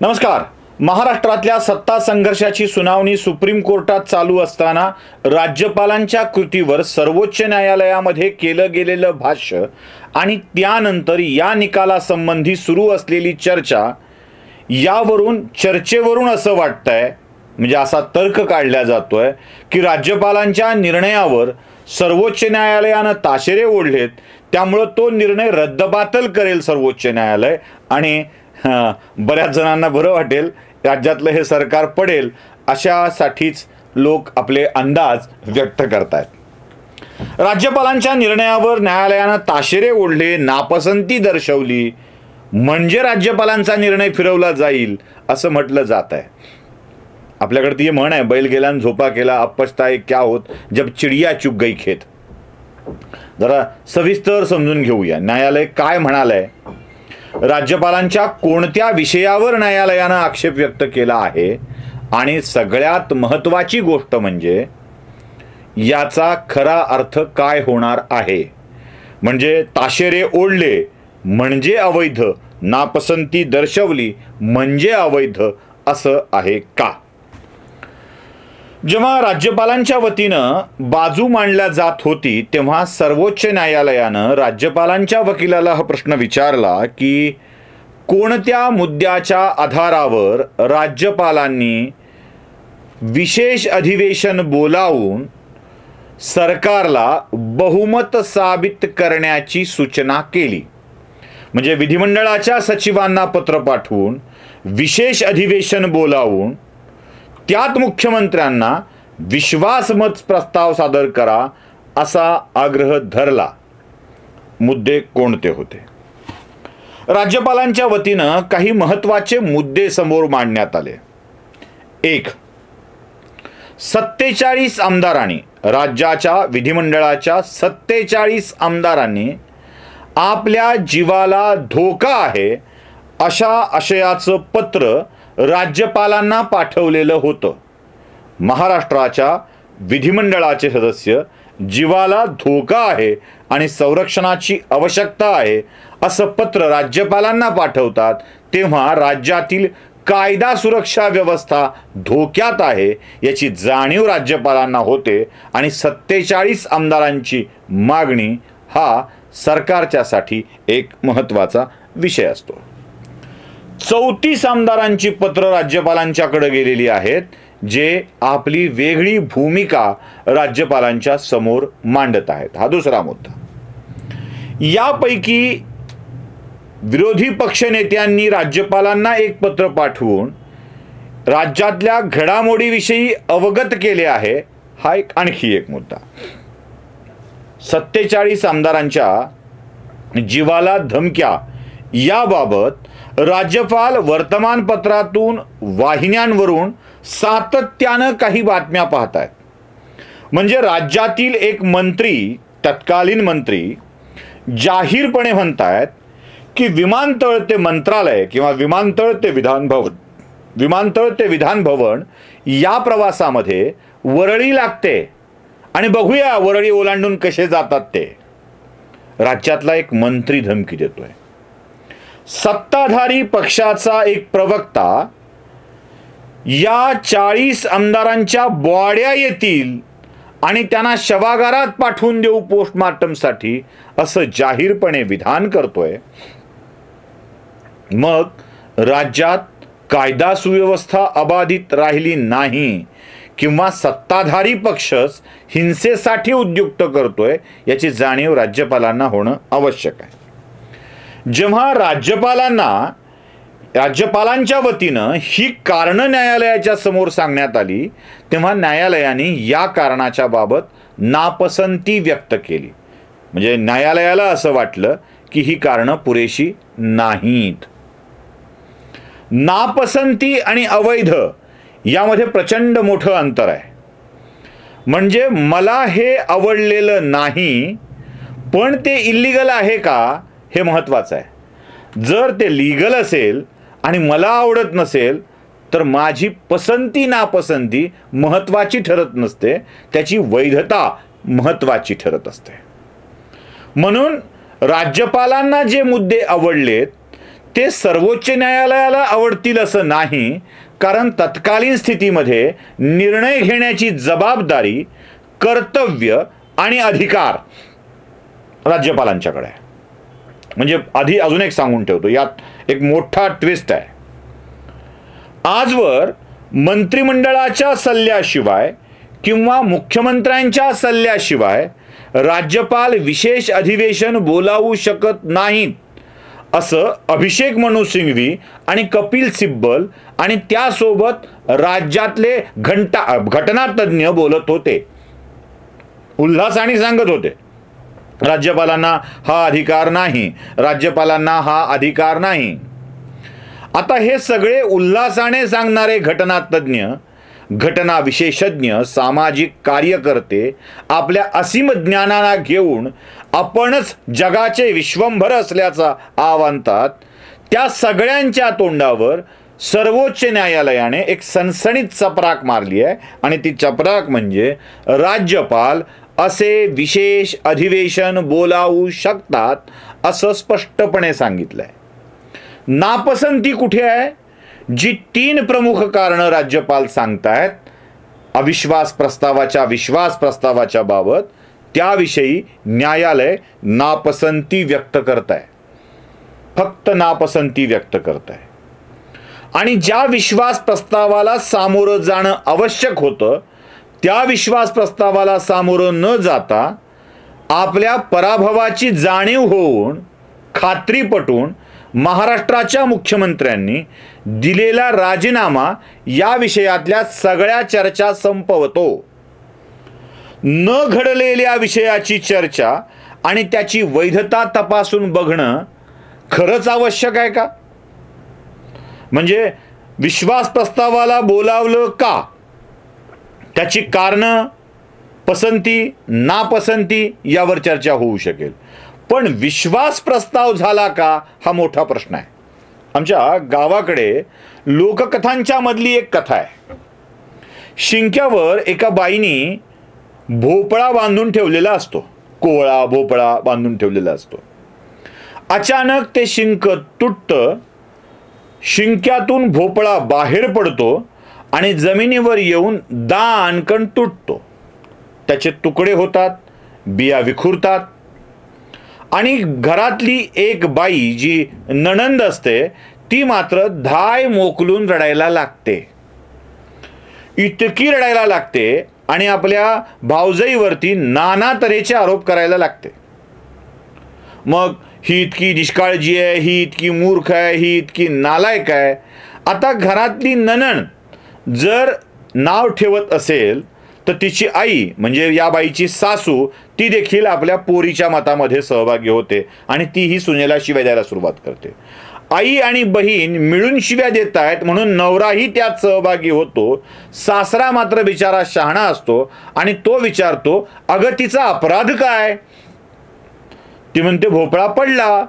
नमस्कार. महाराष्ट्रातल्या सत्ता संघर्षाची सुनावणी सुप्रीम कोर्टात चालू असताना राज्यपालांच्या कृतीवर सर्वोच्च न्यायालयामध्ये केलं गेलेलं भाष्य आणि त्यानंतर या निकालासंबंधी सुरू असलेली चर्चा, यावरून चर्चेवरून असं वाटतंय, म्हणजे असा तर्क काढला जातोय की राज्यपालांच्या निर्णयावर सर्वोच्च न्यायालयानं ताशेरे ओढलेत, त्यामुळे तो निर्णय रद्दबातल करेल सर्वोच्च न्यायालय आणि बऱ्याच जणांना बरं वाटेल, राज्यातलं हे सरकार पडेल, अशासाठीच लोक आपले अंदाज व्यक्त करतायत. राज्यपालांच्या निर्णयावर न्यायालयानं ताशेरे ओढले, नापसंती दर्शवली म्हणजे राज्यपालांचा निर्णय फिरवला जाईल असं म्हटलं जात आहे. आपल्याकडे ती म्हण आहे, बैल गेला आणि झोपा केला, अब पछताए क्या होत जब चिडिया चुग गई खेत. जरा सविस्तर समजून घेऊया न्यायालय काय म्हणालंय. राज्यपालांच्या कोणत्या विषयावर न्यायालयानं आक्षेप व्यक्त केला आहे आणि सगळ्यात महत्त्वाची गोष्ट म्हणजे याचा खरा अर्थ काय होणार आहे. म्हणजे ताशेरे ओढले म्हणजे अवैध, नापसंती दर्शवली म्हणजे अवैध असं आहे का. जेव्हा राज्यपालांच्या वतीनं बाजू मांडल्या जात होती तेव्हा सर्वोच्च न्यायालयानं राज्यपालांच्या वकिलाला हा प्रश्न विचारला की कोणत्या मुद्द्याच्या आधारावर राज्यपालांनी विशेष अधिवेशन बोलावून सरकारला बहुमत साबित करण्याची सूचना केली. म्हणजे विधिमंडळाच्या सचिवांना पत्र पाठवून विशेष अधिवेशन बोलावून त्यात मुख्यमंत्र्यांना विश्वासमत प्रस्ताव सादर करा असा आग्रह धरला. मुद्दे कोणते होते. राज्यपालांच्या वतीनं काही महत्त्वाचे मुद्दे समोर मांडण्यात आले. 1. 47 आमदारांनी, राज्याच्या विधिमंडळाच्या 47 आमदारांनी आपल्या जीवाला धोका आहे अशा आशयाचं पत्र राज्यपालांना पाठवलेलं होतं. महाराष्ट्राच्या विधिमंडळाचे सदस्य जीवाला धोका आहे आणि संरक्षणाची आवश्यकता आहे असं पत्र राज्यपालांना पाठवतात तेव्हा राज्यातील कायदा सुरक्षा व्यवस्था धोक्यात आहे याची जाणीव राज्यपालांना होते आणि 47 आमदारांची मागणी हा सरकारच्यासाठी एक महत्त्वाचा विषय असतो. 34 आमदारांची पत्र राज्यपालांच्याकडे गेलेली आहेत जे आपली वेगळी भूमिका राज्यपालांच्या समोर मांडत आहेत. हा दुसरा मुद्दा. यापैकी विरोधी पक्षनेत्यांनी राज्यपालांना एक पत्र पाठवून राज्यातल्या घडामोडीविषयी अवगत केले आहे. हा आणखी एक मुद्दा. 47 आमदारांच्या जीवाला धमक्या याबाबत राज्यपाल वर्तमानपत्रातून, वाहिन्यांवरून सातत्यानं काही बातम्या पाहतायत. म्हणजे राज्यातील एक मंत्री, तत्कालीन मंत्री जाहीरपणे म्हणतायत की विमानतळ ते मंत्रालय किंवा विमानतळ ते विधान भवन या प्रवासामध्ये वरळी लागते आणि बघूया वरळी ओलांडून कसे जातात ते. राज्यातला एक मंत्री धमकी देतोय. सत्ताधारी पक्षाचा एक प्रवक्ता या 40 आमदारांच्या बॉड्या येतील आणि त्यांना शवागारात पाठवून देऊ पोस्टमार्टमसाठी असं जाहीरपणे विधान करतोय. मग राज्यात कायदा सुव्यवस्था अबाधित राहिली नाही किंवा सत्ताधारी पक्षच हिंसेसाठी उद्युक्त करतोय याची जाणीव राज्यपालांना होणं आवश्यक आहे. जेव्हा राज्यपालांच्या वतीनं ही कारणं न्यायालयाच्या समोर सांगण्यात आली तेव्हा न्यायालयाने या कारणाच्या बाबत नापसंती व्यक्त केली. म्हणजे न्यायालयाला असं वाटलं की ही कारणं पुरेशी नाहीत. नापसंती आणि अवैध यामध्ये प्रचंड मोठं अंतर आहे. म्हणजे मला हे आवडलेलं नाही पण ते इल्लीगल आहे का हे महत्त्वाचं आहे. जर ते लीगल असेल आणि मला आवडत नसेल तर माझी पसंती नापसंती महत्त्वाची ठरत नसते, त्याची वैधता महत्त्वाची ठरत असते. म्हणून राज्यपालांना जे मुद्दे आवडलेत ते सर्वोच्च न्यायालयाला आवडतील असं नाही, कारण तत्कालीन स्थितीमध्ये निर्णय घेण्याची जबाबदारी, कर्तव्य आणि अधिकार राज्यपालांच्याकडे आहे. म्हणजे आधी अजून एक सांगून ठेवतो, यात एक मोठा ट्विस्ट आहे. आजवर मंत्रिमंडळाच्या सल्ल्याशिवाय किंवा मुख्यमंत्र्यांच्या सल्ल्याशिवाय राज्यपाल विशेष अधिवेशन बोलावू शकत नाहीत असं अभिषेक मनु सिंघवी आणि कपिल सिब्बल आणि त्यासोबत राज्यातले घटनातज्ञ बोलत होते. उल्हासाने सांगत होते, राज्यपालांना हा अधिकार नाही, राज्यपालांना हा अधिकार नाही. आता हे सगळे उल्हासाने सांगणारे घटनातज्ञ, घटना विशेषज्ञ, सामाजिक कार्यकर्ते आपल्या असीम ज्ञानाला घेऊन आपणच जगाचे विश्वंभर असल्याचा आणतात. त्या सगळ्यांच्या तोंडावर सर्वोच्च न्यायालयाने एक सनसणीत चपराक मारली आहे आणि ती चपराक म्हणजे राज्यपाल असे विशेष अधिवेशन बोलावू शकतात असं स्पष्टपणे सांगितलंय. नापसंती कुठे आहे? जी 3 प्रमुख कारणं राज्यपाल सांगतायत अविश्वास प्रस्तावाच्या विश्वास प्रस्तावाच्या बाबत, त्याविषयी न्यायालय नापसंती व्यक्त करत आहे, फक्त नापसंती व्यक्त करत आहे. आणि ज्या विश्वास प्रस्तावाला सामोरं जाणं आवश्यक होतं त्या विश्वास प्रस्तावाला सामोरं न जाता आपल्या पराभवाची जाणीव होऊन, खात्री पटून महाराष्ट्राच्या मुख्यमंत्र्यांनी दिलेला राजीनामा या विषयातल्या सगळ्या चर्चा संपवतो. न घडलेल्या विषयाची चर्चा आणि त्याची वैधता तपासून बघणं खरंच आवश्यक आहे का? म्हणजे विश्वास प्रस्तावाला बोलावलं का, त्याची कारणं, पसंती नापसंती यावर चर्चा होऊ शकेल. पण विश्वास प्रस्ताव झाला का हा मोठा प्रश्न आहे. आमच्या गावाकडे लोककथांच्या मधली एक कथा आहे. शिंक्यावर एका बाईनी भोपळा बांधून ठेवलेला असतो, कोवळा भोपळा बांधून ठेवलेला असतो. अचानक ते शिंक तुटतं, शिंक्यातून भोपळा बाहेर पडतो आणि जमिनीवर येऊन दाणकन तुटतो. त्याचे तुकडे होतात, बिया विखुरतात आणि घरातली एक बाई जी नणंद असते ती मात्र धाय मोकलून रडायला लागते. इतकी रडायला लागते आणि आपल्या भावजईवरती नाना तऱ्हेचे आरोप करायला लागते. मग ही इतकी निष्काळजी आहे, ही इतकी मूर्ख आहे, ही इतकी नालायक आहे. आता घरातली नणंद जर नाव ठेवत असेल तर तिची आई म्हणजे या बाईची सासू ती देखील आपल्या पोरीच्या मतामध्ये सहभागी होते आणि तीही सुनेला शिव्या द्यायला सुरुवात करते. आई आणि बहीण मिळून शिव्या देत आहेत म्हणून नवराही त्यात सहभागी होतो. सासरा मात्र बिचारा शहाणा असतो आणि तो विचारतो, अगं तिचा अपराध काय? ती म्हणते भोपळा पडला,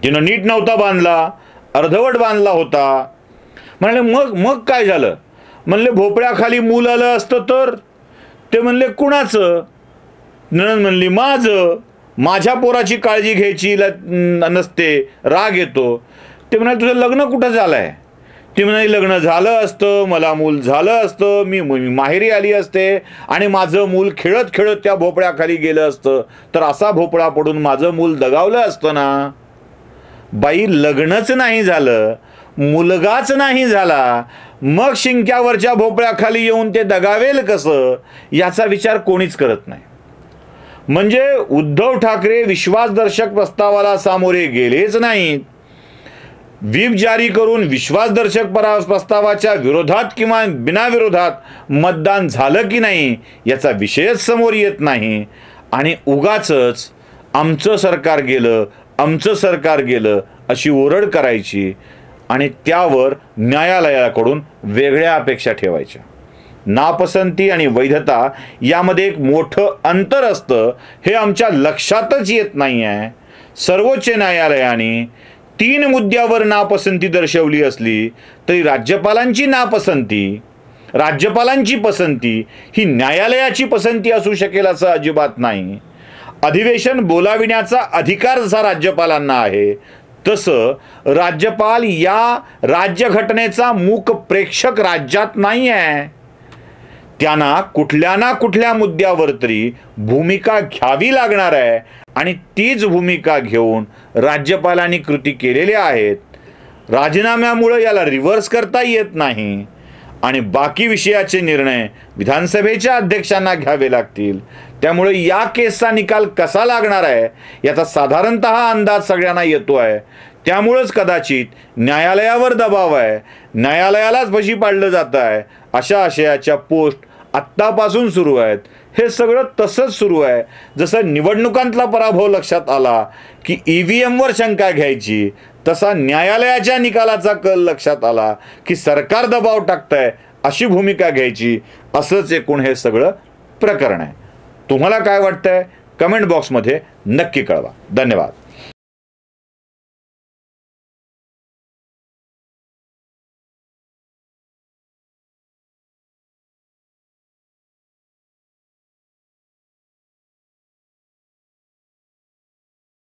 तिनं नीट नव्हता बांधला, अर्धवट बांधला होता. म्हणाले मग काय झालं? म्हणले भोपळ्याखाली मूल आलं असतं तर? ते म्हणले कुणाचं? नणंद म्हणली माझं. माझ्या पोराची काळजी घ्यायची नसते, राग येतो. ते म्हणाले तुझं लग्न कुठं झालंय? ती म्हणाली लग्न झालं असतं, मला मूल झालं असतं, मी माहेरी आली असते आणि माझं मूल खेळत खेळत त्या भोपळ्याखाली गेलं असतं तर असा भोपळा पडून माझं मूल दगावलं असतं ना. बाई लग्नच नाही झालं, मुलगाच नाही झाला, मग शिंक्यावरच्या भोपळ्याखाली येऊन ते दगावेल कसं याचा विचार कोणीच करत नाही. म्हणजे उद्धव ठाकरे विश्वासदर्शक प्रस्तावाला सामोरे गेलेच नाहीत. व्हीप जारी करून विश्वासदर्शक प्रस्तावाच्या विरोधात किंवा बिनाविरोधात मतदान झालं की नाही याचा विषयच समोर येत नाही आणि उगाचच आमचं सरकार गेलं, आमचं सरकार गेलं अशी ओरड करायची आणि त्यावर न्यायालयाकडून वेगळ्या अपेक्षा ठेवायच्या. नापसंती आणि वैधता यामध्ये एक मोठं अंतर असतं हे आमच्या लक्षातच येत नाही आहे. सर्वोच्च न्यायालयाने 3 मुद्द्यावर नापसंती दर्शवली असली तरी राज्यपालांची पसंती ही न्यायालयाची पसंती असू शकेल असं अजिबात नाही. अधिवेशन बोलाविण्याचा अधिकार जसा राज्यपालांना आहे तसं राज्यपाल या राज्यघटनेचा मूक प्रेक्षक राज्यात नाही आहे. त्यांना कुठल्या ना कुठल्या मुद्द्यावर तरी भूमिका घ्यावी लागणार आहे आणि तीच भूमिका घेऊन राज्यपालांनी कृती केलेल्या आहेत. राजीनाम्यामुळे याला रिव्हर्स करता येत नाही आणि बाकी विषयाचे निर्णय विधानसभेच्या अध्यक्षांना घ्यावे लागतील. त्यामुळे या केसचा निकाल कसा लागणार आहे याचा साधारणतः अंदाज सगळ्यांना येतो आहे. त्यामुळेच कदाचित न्यायालयावर दबाव आहे, न्यायालयालाच फशी पाडलं जातं आहे अशा आशयाच्या पोस्ट आत्तापासून सुरू आहेत. हे सगळं तसंच सुरू आहे जसं निवडणुकांतला पराभव लक्षात आला की EVMवर शंका घ्यायची, तसा न्यायालयाच्या निकालाचा कल लक्षात आला की सरकार दबाव टाकतंय अशी भूमिका घ्यायची. असंच एकूण हे सगळं प्रकरण आहे. तुम्हाला काय वाटतंय कमेंट बॉक्समध्ये नक्की कळवा. धन्यवाद.